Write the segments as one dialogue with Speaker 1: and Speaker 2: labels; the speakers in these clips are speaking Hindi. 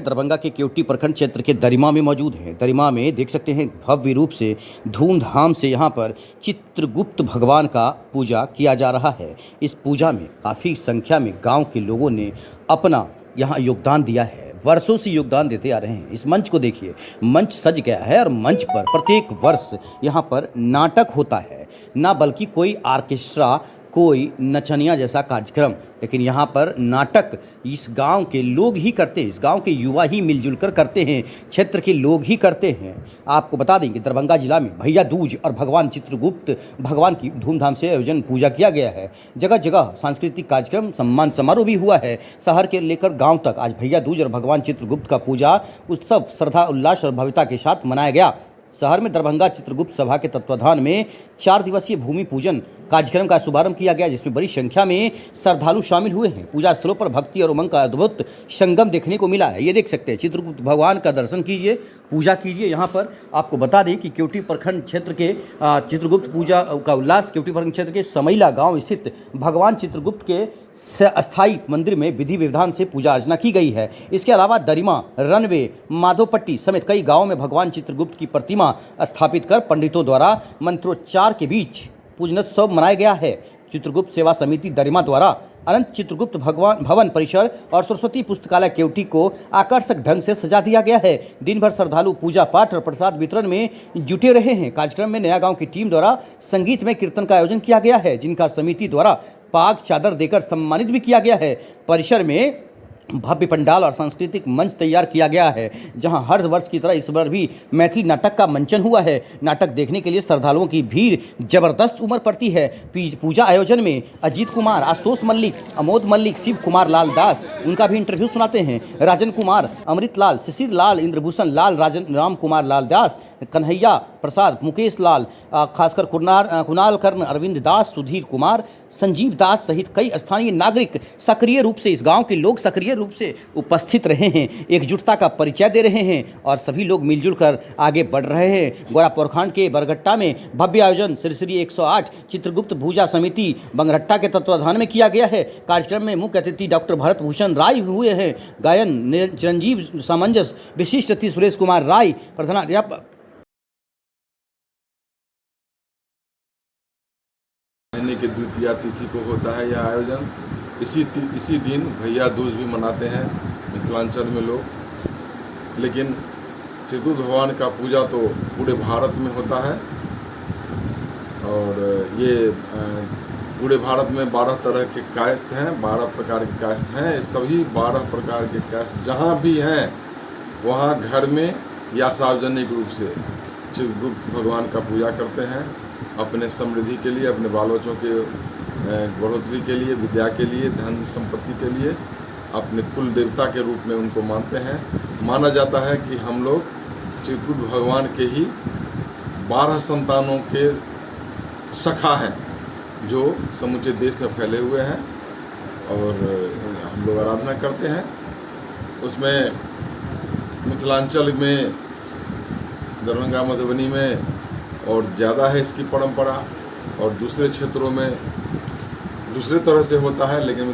Speaker 1: दरभंगा के केवटी प्रखंड क्षेत्र के दरिमा में मौजूद हैं। दरिमा में देख सकते हैं भव्य रूप से धूमधाम से यहाँ पर चित्रगुप्त भगवान का पूजा किया जा रहा है। इस पूजा में काफ़ी संख्या में गांव के लोगों ने अपना यहाँ योगदान दिया है, वर्षों से योगदान देते आ रहे हैं। इस मंच को देखिए, मंच सज गया है और मंच पर प्रत्येक वर्ष यहाँ पर नाटक होता है, ना बल्कि कोई आर्केस्ट्रा, कोई नचनिया जैसा कार्यक्रम, लेकिन यहाँ पर नाटक इस गांव के लोग ही करते हैं, इस गांव के युवा ही मिलजुल कर करते हैं, क्षेत्र के लोग ही करते हैं। आपको बता दें कि दरभंगा जिला में भैया दूज और भगवान चित्रगुप्त भगवान की धूमधाम से आयोजन पूजा किया गया है। जगह जगह सांस्कृतिक कार्यक्रम, सम्मान समारोह भी हुआ है। शहर के लेकर गाँव तक आज भैया दूज और भगवान चित्रगुप्त का पूजा उत्सव श्रद्धा उल्लास और भव्यता के साथ मनाया गया। शहर में दरभंगा चित्रगुप्त सभा के तत्वाधान में 4 दिवसीय भूमि पूजन कार्यक्रम का शुभारंभ किया गया, जिसमें बड़ी संख्या में श्रद्धालु शामिल हुए हैं। पूजा स्थलों पर भक्ति और उमंग का अद्भुत संगम देखने को मिला है। ये देख सकते हैं, चित्रगुप्त भगवान का दर्शन कीजिए, पूजा कीजिए। यहाँ पर आपको बता दें कि केवटी प्रखंड क्षेत्र के चित्रगुप्त पूजा का उल्लास केवटी प्रखंड क्षेत्र के समैला गाँव स्थित भगवान चित्रगुप्त के अस्थायी मंदिर में विधि विधान से पूजा अर्चना की गई है। इसके अलावा दरिमा, रनवे, माधोपट्टी समेत कई गांवों में भगवान चित्रगुप्त की प्रतिमा स्थापित कर पंडितों द्वारा मंत्रोच्चार के बीच पूजनोत्सव मनाया गया है। चित्रगुप्त सेवा समिति दरिमा द्वारा अनंत चित्रगुप्त भगवान भवन परिसर और सरस्वती पुस्तकालय केवटी को आकर्षक ढंग से सजा दिया गया है। दिन भर श्रद्धालु पूजा पाठ और प्रसाद वितरण में जुटे रहे हैं। कार्यक्रम में नया गांव की टीम द्वारा संगीत में कीर्तन का आयोजन किया गया है, जिनका समिति द्वारा पाग चादर देकर सम्मानित भी किया गया है। परिसर में भव्य पंडाल और सांस्कृतिक मंच तैयार किया गया है, जहां हर वर्ष की तरह इस बार भी मैथिली नाटक का मंचन हुआ है। नाटक देखने के लिए श्रद्धालुओं की भीड़ जबरदस्त उमड़ पड़ती है। पूजा आयोजन में अजीत कुमार, आशुतोष मल्लिक, अमोद मल्लिक, शिव कुमार लाल दास, उनका भी इंटरव्यू सुनाते हैं, राजन कुमार, अमृत लाल, शिशिर लाल, इंद्रभूषण लाल, राम कुमार लाल दास, कन्हैया प्रसाद, मुकेश लाल, खासकर कुणाल कर्ण, अरविंद दास, सुधीर कुमार, संजीव दास सहित कई स्थानीय नागरिक सक्रिय रूप से, इस गांव के लोग सक्रिय रूप से उपस्थित रहे हैं, एकजुटता का परिचय दे रहे हैं और सभी लोग मिलजुल कर आगे बढ़ रहे हैं। गोरापुर खंड के बरगट्टा में भव्य आयोजन श्री 108 चित्रगुप्त पूजा समिति बंगरट्टा के तत्वाधान में किया गया है। कार्यक्रम में मुख्य अतिथि डॉक्टर भरत भूषण राय हुए हैं। गायन चिरंजीव सामंजस, विशिष्ट अतिथि सुरेश कुमार राय, प्रधानाध्यापक।
Speaker 2: महीने की द्वितीया तिथि को होता है यह आयोजन। इसी दिन भैया दूज भी मनाते हैं मिथिलांचल में लोग, लेकिन चित्रगुप्त भगवान का पूजा तो पूरे भारत में होता है और ये पूरे भारत में 12 तरह के कायस्थ हैं, 12 प्रकार के कायस्थ हैं। सभी 12 प्रकार के कायस्थ जहाँ भी हैं वहाँ घर में या सार्वजनिक रूप से चित्रगुप्त भगवान का पूजा करते हैं, अपने समृद्धि के लिए, अपने बाल बच्चों के बढ़ोतरी के लिए, विद्या के लिए, धन संपत्ति के लिए, अपने कुल देवता के रूप में उनको मानते हैं। माना जाता है कि हम लोग चित्रगुप्त भगवान के ही 12 संतानों के सखा हैं, जो समूचे देश में फैले हुए हैं और हम लोग आराधना करते हैं। उसमें मिथिलांचल में, दरभंगा मधुबनी में और ज़्यादा है इसकी परंपरा, और दूसरे क्षेत्रों में दूसरे तरह से होता है, लेकिन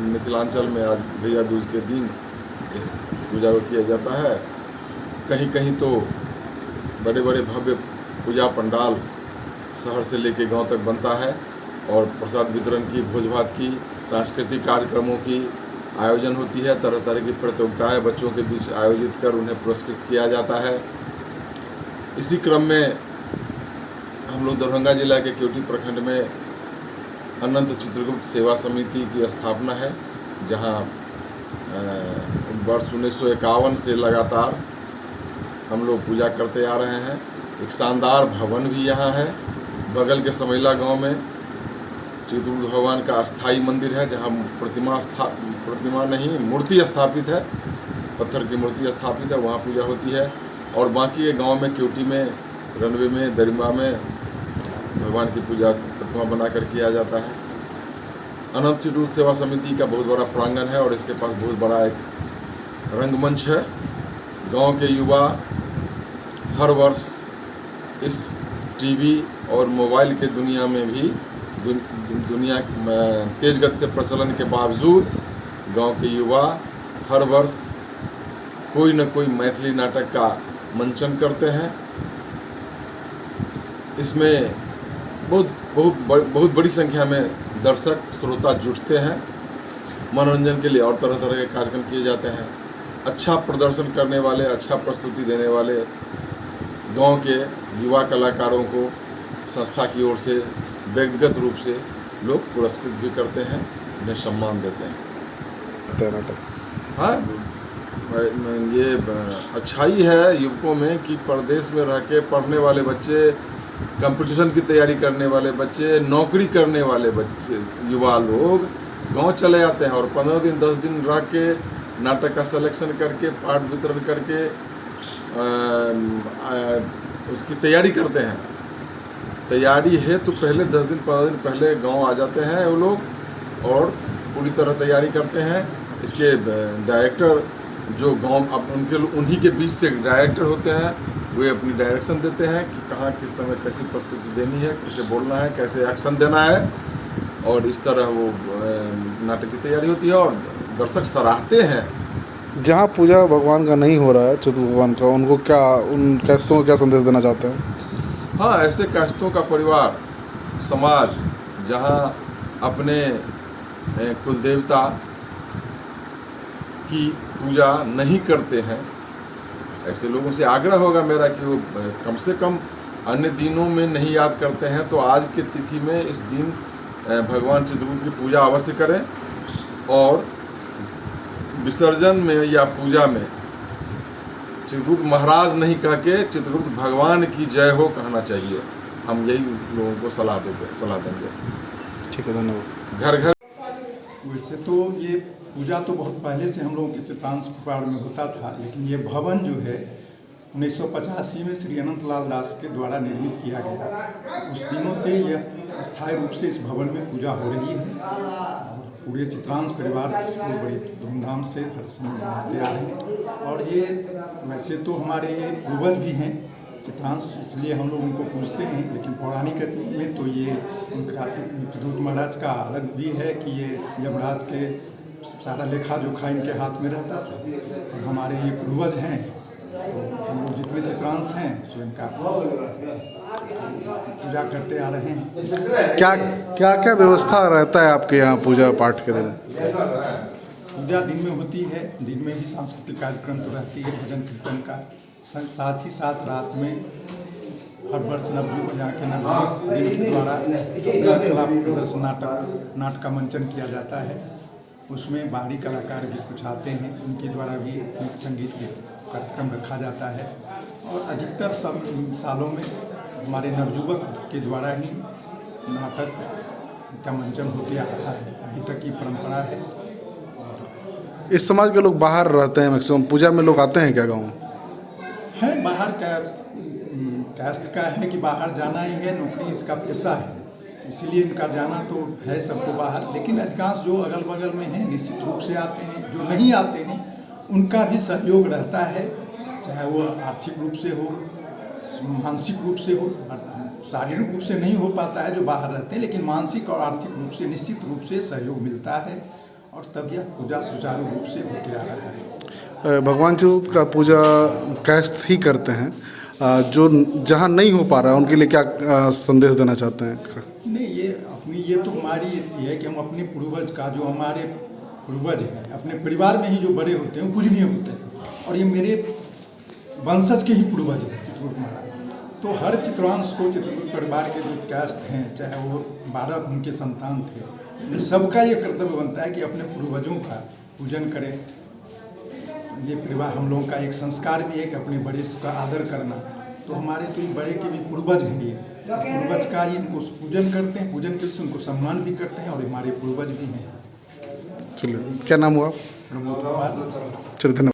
Speaker 2: मिथिलांचल में आज भैया दूज के दिन इस पूजा को किया जाता है। कहीं कहीं तो बड़े बड़े भव्य पूजा पंडाल शहर से लेके गांव तक बनता है और प्रसाद वितरण की, भोज भात की, सांस्कृतिक कार्यक्रमों की आयोजन होती है। तरह तरह की प्रतियोगिताएं बच्चों के बीच आयोजित कर उन्हें पुरस्कृत किया जाता है। इसी क्रम में हम लोग दरभंगा जिला के केवटी प्रखंड में अनंत चित्रगुप्त सेवा समिति की स्थापना है, जहां वर्ष 1951 से लगातार हम लोग पूजा करते आ रहे हैं। एक शानदार भवन भी यहाँ है। बगल के समैला गांव में चित्रगुप्त भगवान का अस्थाई मंदिर है, जहाँ प्रतिमा नहीं, मूर्ति स्थापित है, पत्थर की मूर्ति स्थापित है, वहाँ पूजा होती है। और बाकी के गांव में, केवटी में, रनवे में, दरिमा में भगवान की पूजा प्रतिमा बनाकर किया जाता है। अनंत चित्रकूट सेवा समिति का बहुत बड़ा प्रांगण है और इसके पास बहुत बड़ा एक रंगमंच है। गांव के युवा हर वर्ष इस टीवी और मोबाइल के दुनिया में भी दुनिया तेज गति से प्रचलन के बावजूद गांव के युवा हर वर्ष कोई न कोई मैथिली नाटक का मंचन करते हैं। इसमें बहुत बड़ी संख्या में दर्शक श्रोता जुटते हैं। मनोरंजन के लिए और तरह तरह के कार्यक्रम किए जाते हैं। अच्छा प्रदर्शन करने वाले, अच्छा प्रस्तुति देने वाले गांव के युवा कलाकारों को संस्था की ओर से व्यक्तिगत रूप से लोग पुरस्कृत भी करते हैं, उन्हें सम्मान देते हैं। हाँ, ये अच्छाई है युवकों में कि प्रदेश में रह के पढ़ने वाले बच्चे, कंपटीशन की तैयारी करने वाले बच्चे, नौकरी करने वाले बच्चे, युवा लोग गांव चले जाते हैं और 15 दिन 10 दिन रह के नाटक का सिलेक्शन करके, पाठ वितरण करके उसकी तैयारी करते हैं। तैयारी है तो पहले 10 दिन 15 दिन पहले गांव आ जाते हैं वो लोग और पूरी तरह तैयारी करते हैं। इसके डायरेक्टर जो गांव उन्हीं के बीच से डायरेक्टर होते हैं, वे अपनी डायरेक्शन देते हैं कि कहाँ किस समय कैसी प्रस्तुति देनी है, कैसे बोलना है, कैसे एक्शन देना है और इस तरह वो नाटक की तैयारी होती है और दर्शक सराहते हैं।
Speaker 3: जहाँ पूजा भगवान का नहीं हो रहा है, चतुर्थ भगवान का, उनको क्या, उन कायस्थों को क्या संदेश देना चाहते हैं?
Speaker 2: हाँ, ऐसे कायस्थों का परिवार समाज जहाँ अपने कुलदेवता की पूजा नहीं करते हैं, ऐसे लोगों से आग्रह होगा मेरा कि वो कम से कम अन्य दिनों में नहीं याद करते हैं तो आज की तिथि में इस दिन भगवान चित्रकूट की पूजा अवश्य करें और विसर्जन में या पूजा में चित्रकूट महाराज नहीं कह के चित्रकूट भगवान की जय हो कहना चाहिए। हम यही लोगों को सलाह देंगे।
Speaker 3: ठीक है, धन्यवाद।
Speaker 2: घर घर
Speaker 4: वैसे तो ये पूजा तो बहुत पहले से हम लोगों के चित्रांश पुकार में होता था, लेकिन ये भवन जो है 1985 में श्री अनंत लाल दास के द्वारा निर्मित किया गया। उस दिनों से यह स्थायी रूप से इस भवन में पूजा हो रही है। पूरे चित्रांश परिवार इसको बड़ी धूमधाम से हर समय मनाते आ रहे हैं। और ये वैसे तो हमारे ये पूर्वज भी हैं चित्रांश, इसलिए हम लोग उनको पूछते हैं, लेकिन पौराणिक में तो ये उनका चित्रकूट महाराज का अलग भी है कि ये यमराज के सारा लेखा जोखा इनके हाथ में रहता था। और हमारे ये पूर्वज हैं, तो हम लोग जितने चित्रांश हैं सो इनका पूजा करते आ रहे हैं।
Speaker 3: क्या व्यवस्था रहता है आपके यहाँ पूजा पाठ के दिन?
Speaker 4: पूजा दिन में होती है, दिन में भी सांस्कृतिक कार्यक्रम तो रहती है, भजन कीर्तन का, साथ ही साथ रात में हर वर्ष नवजू बजा के नवजू के द्वारा कला प्रदर्शन नाटक का मंचन किया जाता है। उसमें बाहरी कलाकार भी कुछ आते हैं, उनके द्वारा भी संगीत के कार्यक्रम रखा जाता है। और अधिकतर सब सालों में हमारे नवजुवक के द्वारा ही नाटक का मंचन होते आ रहा है, अभी तक की परंपरा है।
Speaker 3: इस समाज के लोग बाहर रहते हैं, मैक्सिमम पूजा में लोग आते हैं क्या गाँव?
Speaker 4: है, बाहर कास्ट का है कि बाहर जाना ही है, नौकरी इसका पेशा है, इसीलिए इनका जाना तो है सबको बाहर। लेकिन अधिकांश जो अगल बगल में हैं निश्चित रूप से आते हैं, जो नहीं आते हैं उनका भी सहयोग रहता है, चाहे वो आर्थिक रूप से हो, मानसिक रूप से हो। शारीरिक रूप से नहीं हो पाता है जो बाहर रहते हैं, लेकिन मानसिक और आर्थिक रूप से निश्चित रूप से सहयोग मिलता है और तब यह पूजा सुचारू रूप से होते आ रहा है।
Speaker 3: भगवान चित्रकूट का पूजा कायस्थ ही करते हैं, जो जहाँ नहीं हो पा रहा है उनके लिए क्या संदेश देना चाहते हैं?
Speaker 4: नहीं, ये तो हमारी ये है कि हम अपने पूर्वज का, जो हमारे पूर्वज हैं, अपने परिवार में ही जो बड़े होते हैं वो पूजनीय होते हैं, और ये मेरे वंशज के ही पूर्वज हैं चित्रकूट महाराज। तो हर चित्रांश को, चित्रकूट परिवार के जो कायस्थ हैं, चाहे वो 12 उनके संतान थे, सबका ये कर्तव्य बनता है कि अपने पूर्वजों का पूजन करें। ये परिवार हम लोगों का एक संस्कार भी है कि अपने बड़े का आदर करना। तो हमारे तो बड़े के भी पूर्वज हैं, ये पूर्वज का ही इनको पूजन करते हैं, पूजन करके उनको सम्मान भी करते हैं और हमारे पूर्वज भी हैं।
Speaker 3: चलिए, क्या नाम हुआ?
Speaker 4: प्रमोद कुमार।
Speaker 3: चलिए, धन्यवाद।